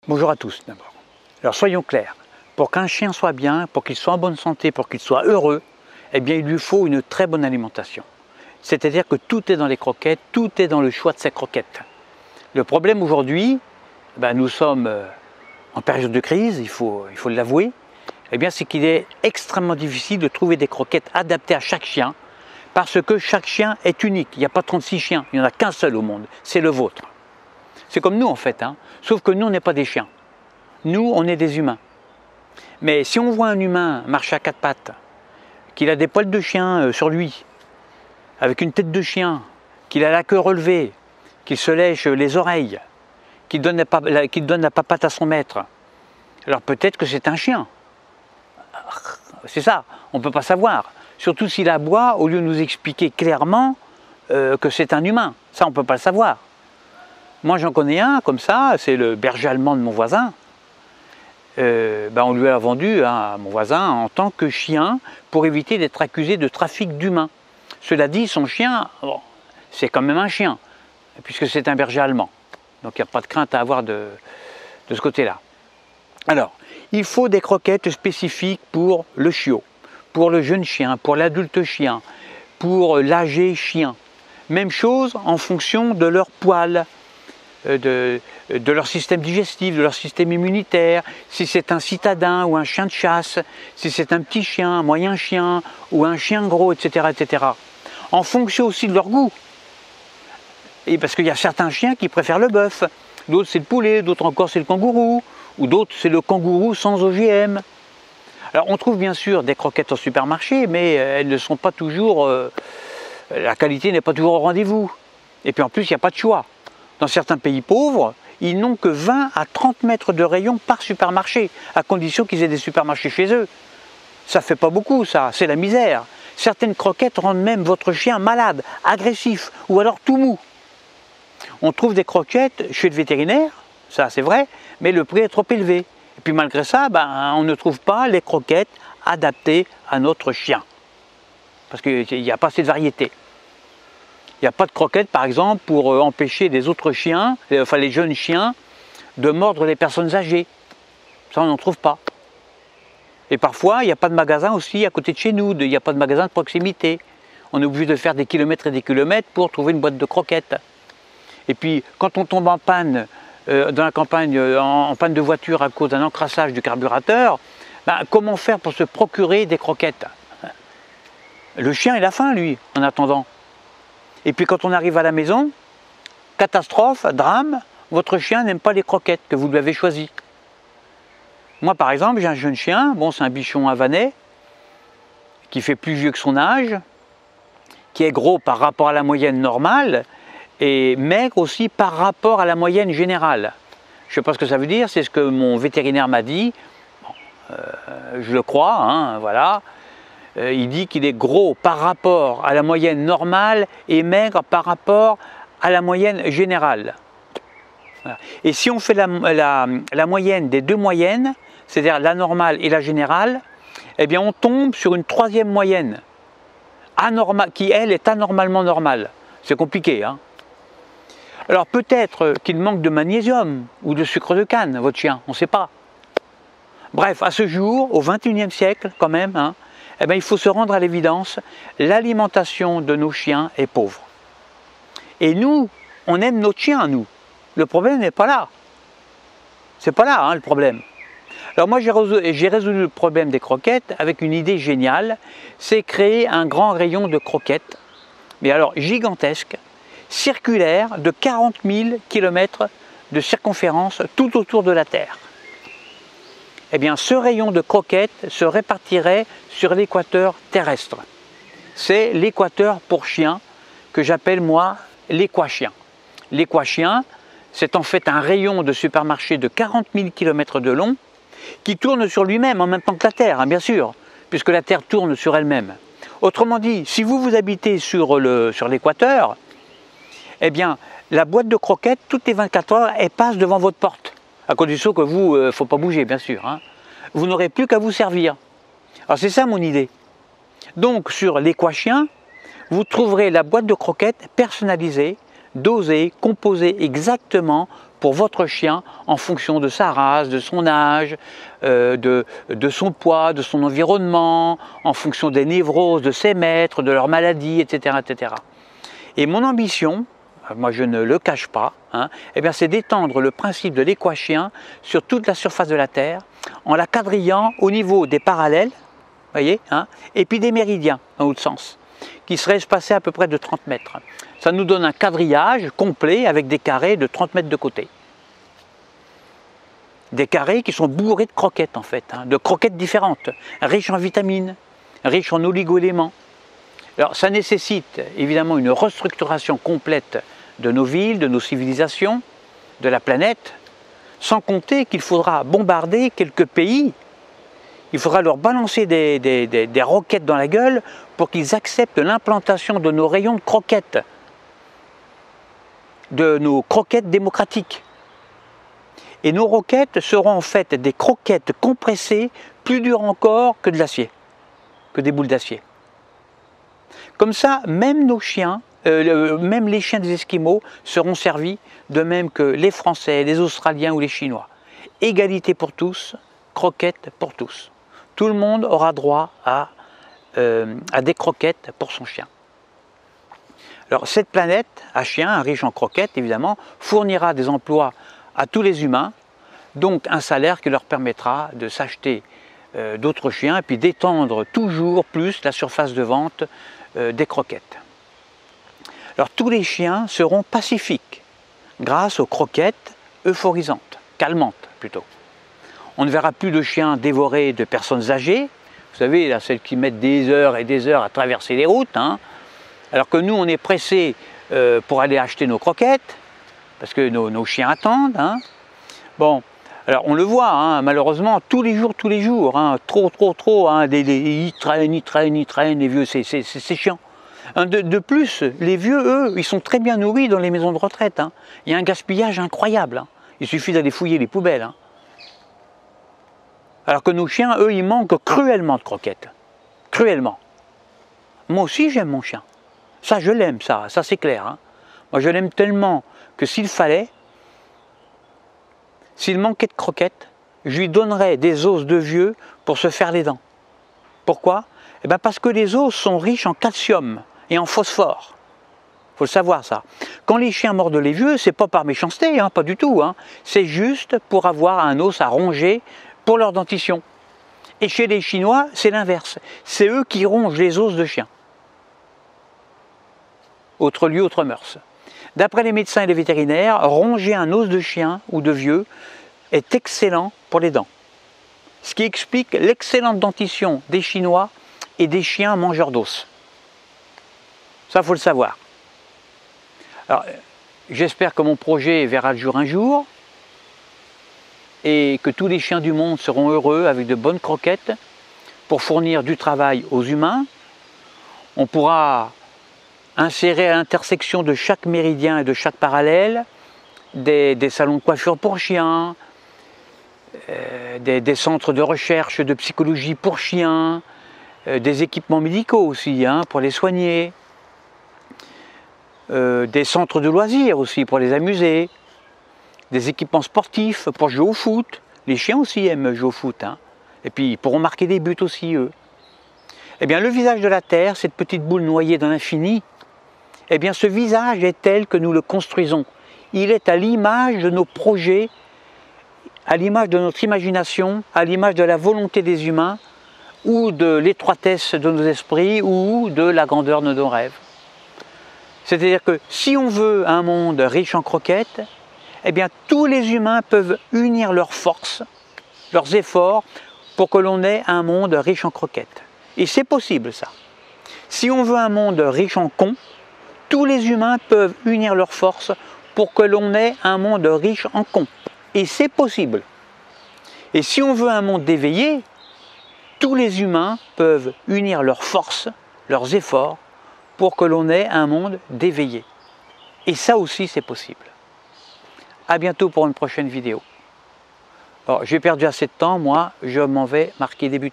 Bonjour à tous d'abord. Alors soyons clairs, pour qu'un chien soit bien, pour qu'il soit en bonne santé, pour qu'il soit heureux, eh bien il lui faut une très bonne alimentation. C'est-à-dire que tout est dans les croquettes, tout est dans le choix de ses croquettes. Le problème aujourd'hui, nous sommes en période de crise, il faut l'avouer, eh bien c'est qu'il est extrêmement difficile de trouver des croquettes adaptées à chaque chien, parce que chaque chien est unique. Il n'y a pas 36 chiens, il n'y en a qu'un seul au monde, c'est le vôtre. C'est comme nous en fait, sauf que nous on n'est pas des chiens. Nous on est des humains. Mais si on voit un humain marcher à quatre pattes, qu'il a des poils de chien sur lui, avec une tête de chien, qu'il a la queue relevée, qu'il se lèche les oreilles, qu'il donne la papate à son maître, alors peut-être que c'est un chien. C'est ça, on ne peut pas savoir. Surtout s'il aboie, au lieu de nous expliquer clairement que c'est un humain. Ça, on ne peut pas le savoir. Moi, j'en connais un comme ça, c'est le berger allemand de mon voisin. On lui a vendu à mon voisin en tant que chien pour éviter d'être accusé de trafic d'humains. Cela dit, son chien, c'est quand même un chien, puisque c'est un berger allemand. Donc il n'y a pas de crainte à avoir de ce côté-là. Alors, il faut des croquettes spécifiques pour le chiot, pour le jeune chien, pour l'adulte chien, pour l'âgé chien. Même chose en fonction de leur poil, de leur système digestif, de leur système immunitaire, si c'est un citadin ou un chien de chasse, si c'est un petit chien, un moyen chien ou un chien gros, etc., etc. En fonction aussi de leur goût. Et parce qu'il y a certains chiens qui préfèrent le bœuf, d'autres c'est le poulet, d'autres encore c'est le kangourou, ou d'autres c'est le kangourou sans OGM. Alors on trouve bien sûr des croquettes au supermarché, mais elles ne sont pas toujours, la qualité n'est pas toujours au rendez-vous. Et puis en plus il n'y a pas de choix. Dans certains pays pauvres, ils n'ont que 20 à 30 mètres de rayon par supermarché, à condition qu'ils aient des supermarchés chez eux. Ça fait pas beaucoup ça, c'est la misère. Certaines croquettes rendent même votre chien malade, agressif, ou alors tout mou. On trouve des croquettes chez le vétérinaire, ça c'est vrai, mais le prix est trop élevé. Et puis malgré ça, on ne trouve pas les croquettes adaptées à notre chien. Parce qu'il n'y a pas assez de variété. Il n'y a pas de croquettes par exemple pour empêcher les autres chiens, enfin les jeunes chiens, de mordre les personnes âgées. Ça on n'en trouve pas. Et parfois il n'y a pas de magasin aussi à côté de chez nous, il n'y a pas de magasin de proximité. On est obligé de faire des kilomètres et des kilomètres pour trouver une boîte de croquettes. Et puis, quand on tombe en panne dans la campagne, en panne de voiture à cause d'un encrassage du carburateur, comment faire pour se procurer des croquettes? Le chien, il a faim, lui, en attendant. Et puis, quand on arrive à la maison, catastrophe, drame, votre chien n'aime pas les croquettes que vous lui avez choisies. Moi, par exemple, j'ai un jeune chien, c'est un bichon havanais, qui fait plus vieux que son âge, qui est gros par rapport à la moyenne normale, et maigre aussi par rapport à la moyenne générale. Je ne sais pas ce que ça veut dire, c'est ce que mon vétérinaire m'a dit, je le crois, voilà. Il dit qu'il est gros par rapport à la moyenne normale et maigre par rapport à la moyenne générale. Voilà. Et si on fait la moyenne des deux moyennes, c'est-à-dire la normale et la générale, eh bien on tombe sur une troisième moyenne, qui elle est anormalement normale. C'est compliqué, Alors peut-être qu'il manque de magnésium ou de sucre de canne, votre chien, on ne sait pas. Bref, à ce jour, au XXIe siècle quand même, il faut se rendre à l'évidence, l'alimentation de nos chiens est pauvre. Et nous, on aime notre chien, nous. Le problème n'est pas là. C'est pas là le problème. Alors moi j'ai résolu le problème des croquettes avec une idée géniale, c'est créer un grand rayon de croquettes, mais alors gigantesque, circulaire de 40 000 km de circonférence tout autour de la Terre. Eh bien, ce rayon de croquettes se répartirait sur l'équateur terrestre. C'est l'équateur pour chiens que j'appelle moi l'équachien. L'équachien, c'est en fait un rayon de supermarché de 40 000 km de long qui tourne sur lui-même en même temps que la Terre, bien sûr, puisque la Terre tourne sur elle-même. Autrement dit, si vous habitez sur l'équateur, eh bien, la boîte de croquettes, toutes les 24 heures, elle passe devant votre porte. À condition que vous, il ne faut pas bouger, bien sûr. Vous n'aurez plus qu'à vous servir. Alors c'est ça mon idée. Donc sur l'équachien, vous trouverez la boîte de croquettes personnalisée dosé, composé exactement pour votre chien en fonction de sa race, de son âge, de son poids, de son environnement, en fonction des névroses de ses maîtres, de leurs maladies, etc., etc. Et mon ambition, moi je ne le cache pas, hein, eh bien c'est d'étendre le principe de l'équachien sur toute la surface de la Terre en la quadrillant au niveau des parallèles, voyez, hein, et puis des méridiens dans l'autre sens, qui seraient espacés à peu près de 30 mètres. Ça nous donne un quadrillage complet avec des carrés de 30 mètres de côté. Des carrés qui sont bourrés de croquettes en fait, hein, de croquettes différentes, riches en vitamines, riches en oligo-éléments. Alors ça nécessite évidemment une restructuration complète de nos villes, de nos civilisations, de la planète, sans compter qu'il faudra bombarder quelques pays. Il faudra leur balancer des roquettes dans la gueule pour qu'ils acceptent l'implantation de nos rayons de croquettes, de nos croquettes démocratiques. Et nos roquettes seront en fait des croquettes compressées plus dures encore que de l'acier, que des boules d'acier. Comme ça, même nos chiens, même les chiens des Esquimaux seront servis, de même que les Français, les Australiens ou les Chinois. Égalité pour tous, croquettes pour tous. Tout le monde aura droit à des croquettes pour son chien. Alors cette planète à chiens, riche en croquettes évidemment, fournira des emplois à tous les humains, donc un salaire qui leur permettra de s'acheter d'autres chiens et puis d'étendre toujours plus la surface de vente des croquettes. Alors tous les chiens seront pacifiques grâce aux croquettes euphorisantes, calmantes plutôt. On ne verra plus de chiens dévorés de personnes âgées, vous savez, là, celles qui mettent des heures et des heures à traverser les routes, hein, alors que nous on est pressés pour aller acheter nos croquettes, parce que nos chiens attendent. Hein. Bon, alors on le voit, hein, malheureusement, tous les jours, hein, trop, hein, ils traînent, les vieux, c'est chiant. De plus, les vieux, eux, ils sont très bien nourris dans les maisons de retraite. Hein. Il y a un gaspillage incroyable. Hein. Il suffit d'aller fouiller les poubelles. Hein. Alors que nos chiens, eux, ils manquent cruellement de croquettes. Cruellement. Moi aussi, j'aime mon chien. Ça, je l'aime, ça c'est clair. Hein. Moi, je l'aime tellement que s'il fallait, s'il manquait de croquettes, je lui donnerais des os de vieux pour se faire les dents. Pourquoi? Eh bien parce que les os sont riches en calcium et en phosphore. Il faut le savoir ça. Quand les chiens mordent les vieux, c'est pas par méchanceté, hein, pas du tout. Hein. C'est juste pour avoir un os à ronger pour leur dentition. Et chez les Chinois, c'est l'inverse. C'est eux qui rongent les os de chiens. Autre lieu, autre mœurs. D'après les médecins et les vétérinaires, ronger un os de chien ou de vieux est excellent pour les dents. Ce qui explique l'excellente dentition des Chinois et des chiens mangeurs d'os. Ça, il faut le savoir. Alors, j'espère que mon projet verra le jour un jour et que tous les chiens du monde seront heureux avec de bonnes croquettes pour fournir du travail aux humains. On pourra insérer à l'intersection de chaque méridien et de chaque parallèle des salons de coiffure pour chiens, des centres de recherche de psychologie pour chiens, des équipements médicaux aussi hein, pour les soigner, des centres de loisirs aussi pour les amuser, des équipements sportifs pour jouer au foot. Les chiens aussi aiment jouer au foot. Hein. Et puis ils pourront marquer des buts aussi eux. Eh bien le visage de la Terre, cette petite boule noyée dans l'infini, eh bien ce visage est tel que nous le construisons. Il est à l'image de nos projets, à l'image de notre imagination, à l'image de la volonté des humains, ou de l'étroitesse de nos esprits, ou de la grandeur de nos rêves. C'est-à-dire que si on veut un monde riche en croquettes, eh bien tous les humains peuvent unir leurs forces, leurs efforts, pour que l'on ait un monde riche en croquettes. Et c'est possible ça. Si on veut un monde riche en cons, tous les humains peuvent unir leurs forces pour que l'on ait un monde riche en cons. Et c'est possible. Et si on veut un monde éveillé, tous les humains peuvent unir leurs forces, leurs efforts, pour que l'on ait un monde d'éveillé. Et ça aussi, c'est possible. À bientôt pour une prochaine vidéo. Alors, j'ai perdu assez de temps, moi, je m'en vais marquer des buts.